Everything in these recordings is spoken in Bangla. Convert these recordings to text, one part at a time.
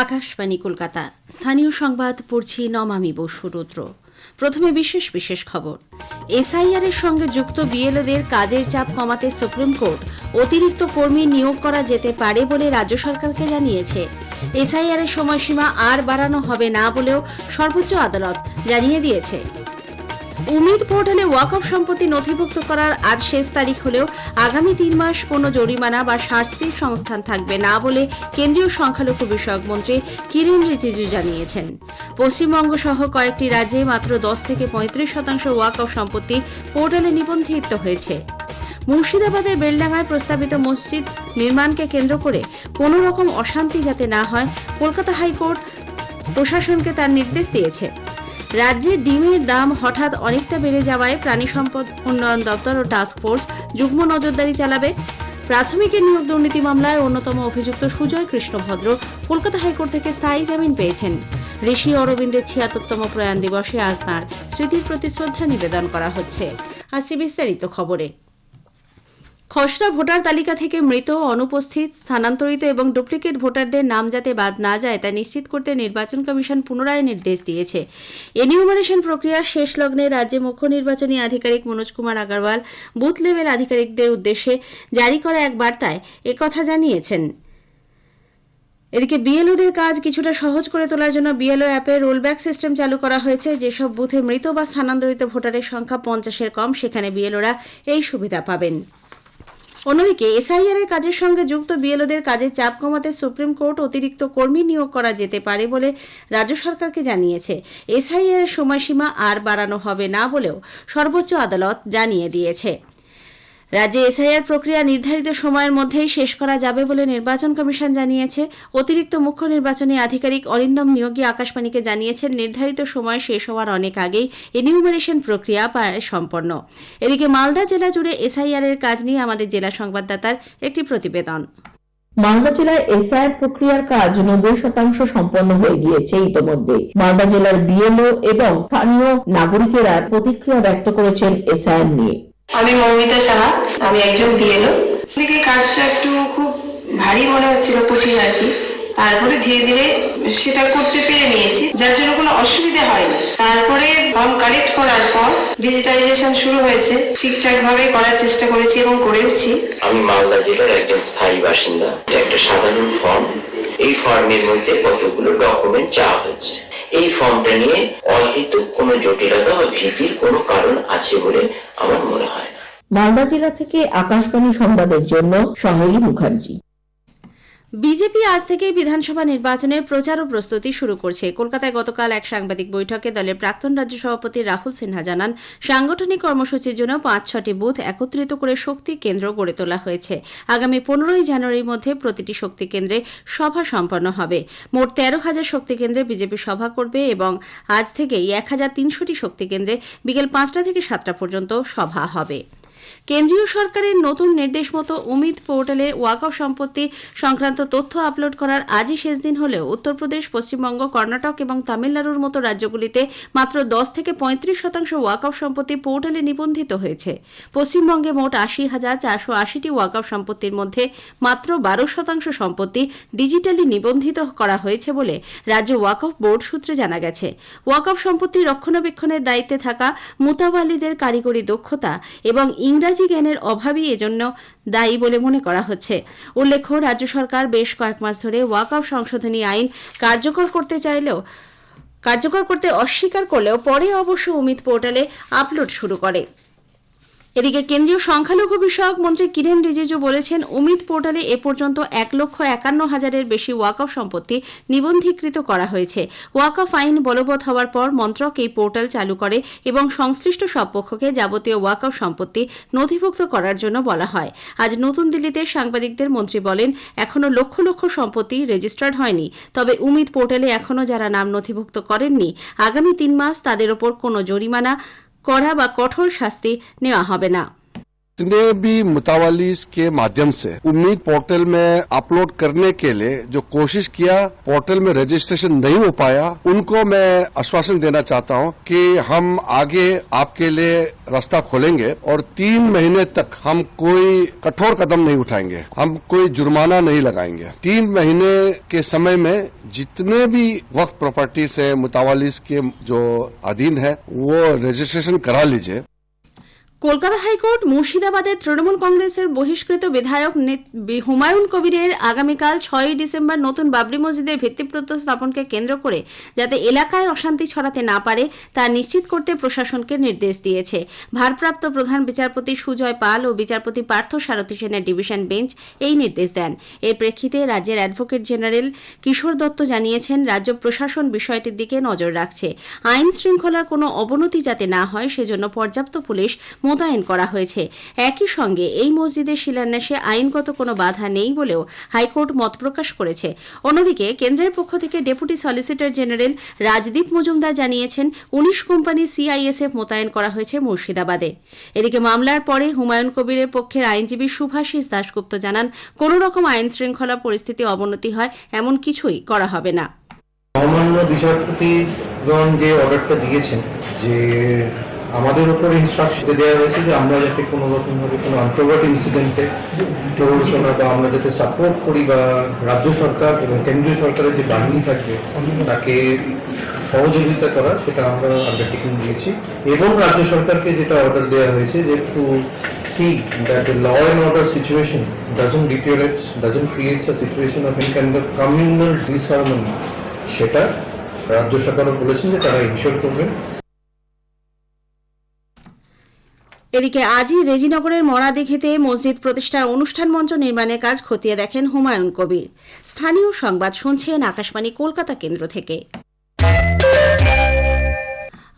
আকাশবাণী কলকাতা। স্থানীয় সংবাদ পড়ছি নমামি বসু রুদ্র। প্রথমে বিশেষ বিশেষ খবর। এসআইআর এর সঙ্গে যুক্ত বিএলওদের কাজের চাপ কমাতে সুপ্রিম কোর্ট অতিরিক্ত কর্মী নিয়োগ করা যেতে পারে বলে রাজ্য সরকারকে জানিয়েছে। এসআইআর এর সময়সীমা আর বাড়ানো হবে না বলেও সর্বোচ্চ আদালত জানিয়ে দিয়েছে। উমিদ পোর্টালে ওয়াকফ সম্পত্তি নথিভুক্ত করার আজ শেষ তারিখ হলেও আগামী 3 মাস কোনো জরিমানা বা শাস্তির সংস্থান থাকবে না বলে কেন্দ্রীয় সংখ্যালঘু বিষয়ক মন্ত্রী কিরেন রিজিজু জানিয়েছেন। পশ্চিমবঙ্গ সহ কয়েকটি রাজ্যে মাত্র 10 থেকে 35% ওয়াকফ সম্পত্তি পোর্টালে নিবন্ধিত হয়েছে। মুর্শিদাবাদের বেলডাঙ্গায় প্রস্তাবিত মসজিদ নির্মাণকে কেন্দ্র করে কোনো রকম অশান্তি যাতে না হয়, কলকাতা হাইকোর্ট প্রশাসনকে তার নির্দেশ দিয়েছে। রাজ্যে ডিমের দাম হঠাৎ অনেকটা বেড়ে যাওয়ায় প্রাণী সম্পদ উন্নয়ন দপ্তর ও টাস্ক ফোর্স যুগ্ম নজরদারি চালাবে। প্রাথমিকের নিয়োগ দুর্নীতি মামলায় অন্যতম অভিযুক্ত সুজয় কৃষ্ণ ভদ্র কলকাতা হাইকোর্ট থেকে স্থায়ী জামিন পেয়েছেন। ঋষি অরবিন্দের 76তম প্রয়াণ দিবসে আজ তাঁর স্মৃতির প্রতি শ্রদ্ধা নিবেদন করা হচ্ছে। আসছি বিস্তারিত খবরে। খসড়া ভোটার তালিকা থেকে মৃত, অনুপস্থিত, স্থানান্তরিত এবং ডুপ্লিকেট ভোটারদের নাম যাতে বাদ না যায় তা নিশ্চিত করতে নির্বাচন কমিশন পুনরায় নির্দেশ দিয়েছে। এনিউমারেশন প্রক্রিয়ার শেষ লগ্নে রাজ্যে মুখ্য নির্বাচনী আধিকারিক মনোজ কুমার আগরওয়াল বুথ লেভেল আধিকারিকদের উদ্দেশ্যে জারি করা এক বার্তায় একথা জানিয়েছেন। এদিকে বিএলওদের কাজ কিছুটা সহজ করে তোলার জন্য বিএলও অ্যাপে রোলব্যাক সিস্টেম চালু করা হয়েছে। যেসব বুথে মৃত বা স্থানান্তরিত ভোটারের সংখ্যা 50-এর কম, সেখানে বিএলওরা এই সুবিধা পাবেন। অন্যদিকে এসআইআর এর কাজের সঙ্গে যুক্ত বিএলওদের কাজের চাপ কমাতে সুপ্রিম কোর্ট অতিরিক্ত কর্মী নিয়োগ করা যেতে পারে বলে রাজ্য সরকারকে জানিয়েছে। এসআইআর এর সময়সীমা আর বাড়ানো হবে না বলেও সর্বোচ্চ আদালত জানিয়ে দিয়েছে। রাজ্যে এসআইআর প্রক্রিয়া নির্ধারিত সময়ের মধ্যেই শেষ করা যাবে বলে নির্বাচন কমিশন জানিয়েছে। অতিরিক্ত মুখ্য নির্বাচনী আধিকারিক অরিন্দম নিয়োগী আকাশবাণীকে জানিয়েছেন, নির্ধারিত সময় শেষ হওয়ার অনেক আগেই এনিউমারেশন প্রক্রিয়া প্রায় সম্পন্ন। এদিকে মালদা জেলা জুড়ে এসআইআর এর কাজ নিয়ে আমাদের জেলা সংবাদদাতার একটি প্রতিবেদন। মালদা জেলায় এসআইআর প্রক্রিয়ার কাজ 90% সম্পন্ন হয়ে গিয়েছে ইতোমধ্যে। মালদা জেলার বিএলও এবং স্থানীয় নাগরিকেরা প্রতিক্রিয়া ব্যক্ত করেছেন এসআইআর নিয়ে। আমি মৌমিতা সাহা, আমি একজন বিএলও। দিকে কাজটা একটু খুব ভারী মনে হচ্ছিল, কঠিন আর কি। তারপরে ধীরে ধীরে সেটা করতে পেরে নিয়েছি, যার জন্য কোনো অসুবিধা হয়নি। তারপরে ফর্ম কালেক্ট করার পর ডিজিটাইজেশন শুরু হয়েছে, ঠিকঠাক ভাবে করার চেষ্টা করেছি এবং করেওছি। আমি মালদা জেলার একজন স্থায়ী বাসিন্দা। একটা সাধারণ ফর্ম, এই ফর্মের মধ্যে কতগুলো ডকুমেন্ট চাওয়া হচ্ছে। এই ফর্মটা নিয়ে অহেতুক কোনো জটিলতা বা ভীতির কোনো কারণ আছে বলে আমার মনে হয় না। মালদা জেলা থেকে আকাশবাণী সংবাদের জন্য সহেলি মুখার্জি। বিজেপি আজ থেকেই বিধানসভা নির্বাচনের প্রচার ও প্রস্তুতি শুরু করছে। কলকাতায় গতকাল এক সাংবাদিক বৈঠকে দলের প্রাক্তন রাজ্য সভাপতি রাহুল সিনহা জানান, সাংগঠনিক কর্মসূচির জন্য 5-6টি বুথ একত্রিত করে শক্তি কেন্দ্র গড়ে তোলা হয়েছে। আগামী 15ই জানুয়ারির মধ্যে প্রতিটি শক্তি কেন্দ্রে সভা সম্পন্ন হবে। মোট 13,000 শক্তি কেন্দ্রে বিজেপি সভা করবে এবং আজ থেকেই 1,300টি শক্তি কেন্দ্রে বিকেল 5টা থেকে 7টা পর্যন্ত সভা হবে। কেন্দ্রীয় সরকারের নতুন নির্দেশ মতো উমিদ পোর্টালে ওয়াকফ সম্পত্তি সংক্রান্ত তথ্য আপলোড করার আজই শেষ দিন হলেও উত্তরপ্রদেশ, পশ্চিমবঙ্গ, কর্ণাটক এবং তামিলনাড়ুর মতো রাজ্যগুলিতে মাত্র 10 থেকে 35% ওয়াকফ সম্পত্তি পোর্টালে নিবন্ধিত হয়েছে। পশ্চিমবঙ্গে মোট 80,480টি ওয়াকফ সম্পত্তির মধ্যে মাত্র 12% সম্পত্তি ডিজিটালি নিবন্ধিত করা হয়েছে বলে রাজ্য ওয়াকফ বোর্ড সূত্রে জানা গেছে। ওয়াকফ সম্পত্তি রক্ষণাবেক্ষণের দায়িত্বে থাকা মুতাওয়ালিদের কারিগরি দক্ষতা এবং ইংরাজি জ্ঞানের অভাবই এজন্য দায়ী বলে মনে করা হচ্ছে। উল্লেখ্য, রাজ্য সরকার বেশ কয়েক মাস ধরে ওয়াকফ সংশোধনী আইন কার্যকর করতে অস্বীকার করলেও পরে অবশ্য উমিদ পোর্টালে আপলোড শুরু করে। এদিকে কেন্দ্রীয় সংখ্যালঘু বিষয়ক মন্ত্রী কিরেন রিজিজু বলেছেন, উমিদ পোর্টালে এ পর্যন্ত 1,51,000-এর বেশি ওয়াকফ সম্পত্তি নিবন্ধীকৃত করা হয়েছে। ওয়াকফ আইন বলবৎ হওয়ার পর মন্ত্রক এই পোর্টাল চালু করে এবং সংশ্লিষ্ট সব পক্ষকে যাবতীয় ওয়াকফ সম্পত্তি নথিভুক্ত করার জন্য বলা হয়। আজ নতুন দিল্লিতে সাংবাদিকদের মন্ত্রী বলেন, এখনও লক্ষ লক্ষ সম্পত্তি রেজিস্টার্ড হয়নি। তবে উমিদ পোর্টালে এখনও যারা নাম নথিভুক্ত করেননি, আগামী 3 মাস তাদের ওপর কোনো জরিমানা করা বা কঠোর শাস্তি নেওয়া হবে না। जितने भी मुतावालीस के माध्यम से उम्मीद पोर्टल में अपलोड करने के लिए जो कोशिश किया, पोर्टल में रजिस्ट्रेशन नहीं हो पाया, उनको मैं आश्वासन देना चाहता हूं कि हम आगे आपके लिए रास्ता खोलेंगे और 3 महीने तक हम कोई कठोर कदम नहीं उठाएंगे, हम कोई जुर्माना नहीं लगाएंगे। 3 महीने के समय में जितने भी वक्फ प्रॉपर्टी से मुतावालीस के जो अधीन है वो रजिस्ट्रेशन करा लीजिए। কলকাতা হাইকোর্ট মুর্শিদাবাদের তৃণমূল কংগ্রেসের বহিষ্কৃত বিধায়ক হুমায়ুন কবিরের আগামীকাল 6 ডিসেম্বর নতুন বাবরি মসজিদের ভিত্তিপ্রস্তর স্থাপনকে কেন্দ্র করে যাতে এলাকায় অশান্তি ছড়াতে না পারে তা নিশ্চিত করতে প্রশাসনকে নির্দেশ দিয়েছে। ভারপ্রাপ্ত প্রধান বিচারপতি সুজয় পাল ও বিচারপতি পার্থ সারথী সেনের ডিভিশন বেঞ্চ এই নির্দেশ দেন। এর প্রেক্ষিতে রাজ্যের অ্যাডভোকেট জেনারেল কিশোর দত্ত জানিয়েছেন, রাজ্য প্রশাসন বিষয়টির দিকে নজর রাখছে। আইন শৃঙ্খলার কোনো অবনতি যাতে না হয় সেজন্য পর্যাপ্ত পুলিশ মোতায়েন করা হয়েছে। একই সঙ্গে এই মসজিদের শিলান্যাসে আইনগত কোনো বাধা নেই বলেও হাইকোর্ট মত প্রকাশ করেছে। অন্যদিকে কেন্দ্রের পক্ষ থেকে deputy solicitor general Rajdeep Majumdar জানিয়েছেন, 19 কোম্পানি সিআইএসএফ মোতায়েন করা হয়েছে মুর্শিদাবাদে। এদিকে মামলার পরে হুমায়ুন কবিরের পক্ষের আইনজীবী শুভাশিস দাশগুপ্ত জানান, কোনো রকম আইন শৃঙ্খলা পরিস্থিতি অবনতি হয় এমন কিছুই করা হবে না। মহামান্য বিচারপতিগণ যে অর্ডারটা দিয়েছেন যে আমাদের উপরে ইনস্ট্রাকশন দেওয়া হয়েছে যে আমরা যাতে কোনো রকমভাবে কোনো আনপ্রভার্ট ইনসিডেন্টে প্ররোচনা বা আমরা যাতে সাপোর্ট করি বা রাজ্য সরকার এবং কেন্দ্রীয় সরকারের যে বাহিনী থাকবে তাকে সহযোগিতা করা, সেটা আমরা আন্ডারটেকিং দিয়েছি। এবং রাজ্য সরকারকে যেটা অর্ডার দেওয়া হয়েছে যে to see that the law and order situation doesn't deteriorate, doesn't creates a situation of any kind of communal disharmony, সেটা রাজ্য সরকারও বলেছেন যে তারা ইনশিওর করবেন। এদিকে আজই রেজিনগরের মরাদিঘিতে মসজিদ প্রতিষ্ঠার অনুষ্ঠান মঞ্চ নির্মাণের কাজ খতিয়ে দেখেন হুমায়ুন কবির। স্থানীয় সংবাদ শুনছেন আকাশবাণী কলকাতা কেন্দ্র থেকে।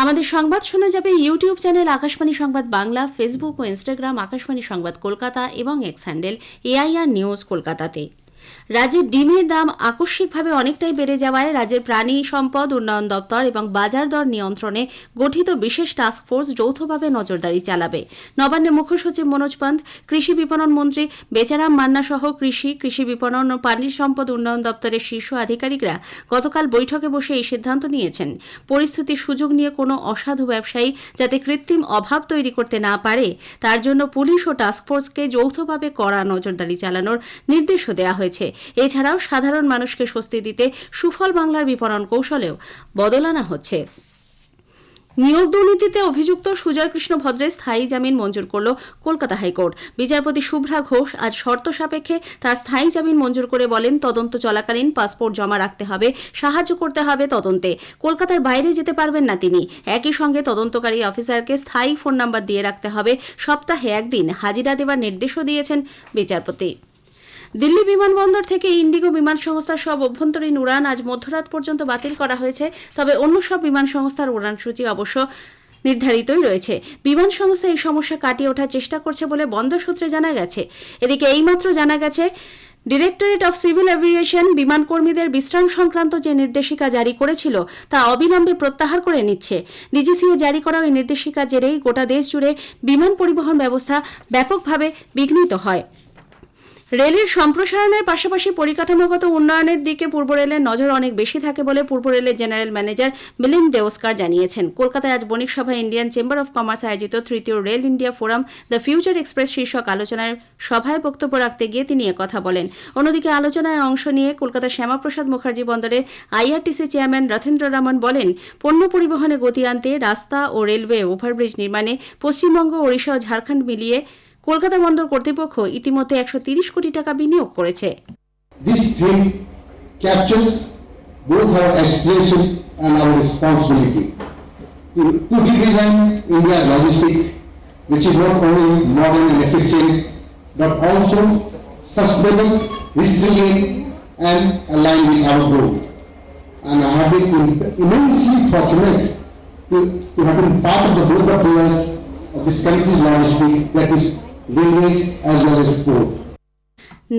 আমাদের সংবাদ শোনা যাবে ইউটিউব চ্যানেল আকাশবাণী সংবাদ বাংলা, ফেসবুক ও ইনস্টাগ্রাম আকাশবাণী সংবাদ কলকাতা এবং এক্স হ্যান্ডেল এআইআর নিউজ কলকাতাতে। রাজ্যের ডিমের দাম আকস্মিকভাবে অনেকটাই বেড়ে যাওয়ায় রাজ্যের প্রাণী সম্পদ উন্নয়ন দপ্তর এবং বাজার দর নিয়ন্ত্রণে গঠিত বিশেষ টাস্কফোর্স যৌথভাবে নজরদারি চালাবে। নবান্নের মুখ্য সচিব মনোজ পান্ত, কৃষি বিপণন মন্ত্রী বেচারাম মান্না সহ কৃষি বিপণন ও প্রাণী সম্পদ উন্নয়ন দপ্তরের শীর্ষ আধিকারিকরা গতকাল বৈঠকে বসে এই সিদ্ধান্ত নিয়েছেন। পরিস্থিতির সুযোগ নিয়ে কোনো অসাধু ব্যবসায়ী যাতে কৃত্রিম অভাব তৈরি করতে না পারে তার জন্য পুলিশ ও টাস্কফোর্সকে যৌথভাবে কড়া নজরদারি চালানোর নির্দেশও দেওয়া হয়েছে। এছাড়াও সাধারণ মানুষকে স্বস্তি দিতে সুফল বাংলার বিপণন কৌশলেও বদল আনা হচ্ছে। নিয়োগ দুর্নীতিতে অভিযুক্ত সুজয় কৃষ্ণ ভদ্রের স্থায়ী জামিন মঞ্জুর করল কলকাতা হাইকোর্ট। বিচারপতি শুভ্রা ঘোষ আজ শর্ত সাপেক্ষে তার স্থায়ী জামিন মঞ্জুর করে বলেন, তদন্ত চলাকালীন পাসপোর্ট জমা রাখতে হবে, সাহায্য করতে হবে তদন্তে, কলকাতার বাইরে যেতে পারবেন না তিনি। একই সঙ্গে তদন্তকারী অফিসারকে স্থায়ী ফোন নাম্বার দিয়ে রাখতে হবে, সপ্তাহে একদিন হাজিরা দেওয়ার নির্দেশও দিয়েছেন বিচারপতি। দিল্লি বিমানবন্দর থেকে ইন্ডিগো বিমান সংস্থার সব অভ্যন্তরীণ উড়ান আজ মধ্যরাত পর্যন্ত বাতিল করা হয়েছে। তবে অন্য সব বিমান সংস্থার উড়ান সূচি অবশ্য নির্ধারিতই রয়েছে। বিমান সংস্থা এই সমস্যা কাটিয়ে ওঠার চেষ্টা করছে বলে বন্দর সূত্রে জানা গেছে। এদিকে এইমাত্র জানা গেছে, ডিরেক্টরেট অফ সিভিল এভিয়েশন বিমানকর্মীদের বিশ্রাম সংক্রান্ত যে নির্দেশিকা জারি করেছিল তা অবিলম্বে প্রত্যাহার করে নিচ্ছে। ডিজিসিএ জারি করা ওই নির্দেশিকার জেরেই গোটা দেশ জুড়ে বিমান পরিবহন ব্যবস্থা ব্যাপকভাবে বিঘ্নিত হয়। রেলের সম্প্রসারণের পাশাপাশি পরিকাঠামোগত উন্নয়নের দিকে পূর্ব রেলের নজর অনেক বেশি থাকে বলে পূর্ব রেলের জেনারেল ম্যানেজার মিলিন্দ দেওস্কার জানিয়েছেন। কলকাতায় আজ বণিক সভায় ইন্ডিয়ান চেম্বার অফ কমার্স আয়োজিত তৃতীয় rail India forum the future express শীর্ষক আলোচনার সভায় বক্তব্য রাখতে গিয়ে তিনি একথা বলেন। অন্যদিকে আলোচনায় অংশ নিয়ে কলকাতার শ্যামাপ্রসাদ মুখার্জি বন্দরের আইআরটিসি চেয়ারম্যান রথেন্দ্র রামন বলেন, পণ্য পরিবহনে গতি আনতে রাস্তা ও রেলওয়ে ওভারব্রিজ নির্মাণে পশ্চিমবঙ্গ, ওড়িশা ও ঝাড়খণ্ড মিলিয়ে কলকাতা বন্দর কর্তৃপক্ষ ইতিমধ্যে 130 কোটি টাকা বিনিয়োগ করেছে। This theme captures both our aspiration and our responsibility to redesign India logistics, which is not only modern and efficient, but also sustainable, resilient, and aligned with our goal. And I have been immensely fortunate to have been part of the both the pillars of this country's logistics, that is railways as well as port.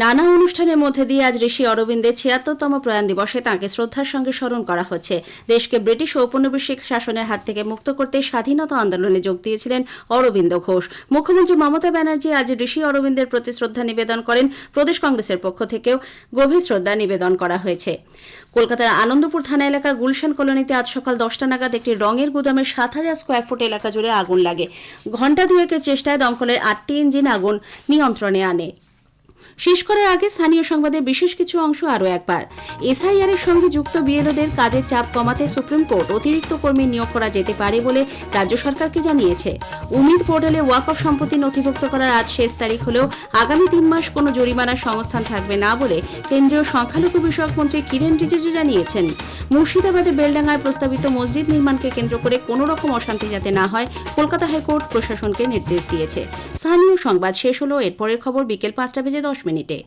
নানা অনুষ্ঠানের মধ্যে দিয়ে আজ ঋষি অরবিন্দের ৭৬তম প্রয়াণ দিবসে তাঁকে শ্রদ্ধার সঙ্গে স্মরণ করা হচ্ছে। দেশকে ব্রিটিশ ঔপনিবেশিক শাসনের হাত থেকে মুক্ত করতে স্বাধীনতা আন্দোলনে যোগ দিয়েছিলেন অরবিন্দ ঘোষ। মুখ্যমন্ত্রী মমতা ব্যানার্জি আজ ঋষি অরবিন্দের প্রতি শ্রদ্ধা নিবেদন করেন। প্রদেশ কংগ্রেসের পক্ষ থেকেও গভীর শ্রদ্ধা নিবেদন করা হয়েছে। কলকাতার আনন্দপুর থানা এলাকার গুলশান কলোনিতে আজ সকাল ১০টা নাগাদ একটি রঙের গুদামের ৭,০০০ স্কোয়ার ফুট এলাকা জুড়ে আগুন লাগে। ঘণ্টা দুয়েকের চেষ্টায় দমকলের ৮টি ইঞ্জিন আগুন নিয়ন্ত্রণে আনে। শেষ করার আগে স্থানীয় সংবাদের বিশেষ কিছু অংশ আরও একবার। এসআইআর এর সঙ্গে যুক্ত বিএলওদের কাজের চাপ কমাতে সুপ্রিম কোর্ট অতিরিক্ত কর্মী নিয়োগ করা যেতে পারে বলে রাজ্য সরকারকে জানিয়েছে। উমিদ পোর্টালে ওয়াকফ সম্পত্তি নথিভুক্ত করার আজ শেষ তারিখ হলেও আগামী ৩ মাস কোনো জরিমানার সংস্থান থাকবে না বলে কেন্দ্রীয় সংখ্যালঘু বিষয়ক মন্ত্রী কিরেন রিজিজু জানিয়েছেন। মুর্শিদাবাদে বেলডাঙ্গার প্রস্তাবিত মসজিদ নির্মাণকে কেন্দ্র করে কোনো রকম অশান্তি যাতে না হয় কলকাতা হাইকোর্ট প্রশাসনকে নির্দেশ দিয়েছে। স্থানীয় সংবাদ শেষ হলো। এরপরের খবর বিকেল ৫টা বেজে ১০ মিনিটে।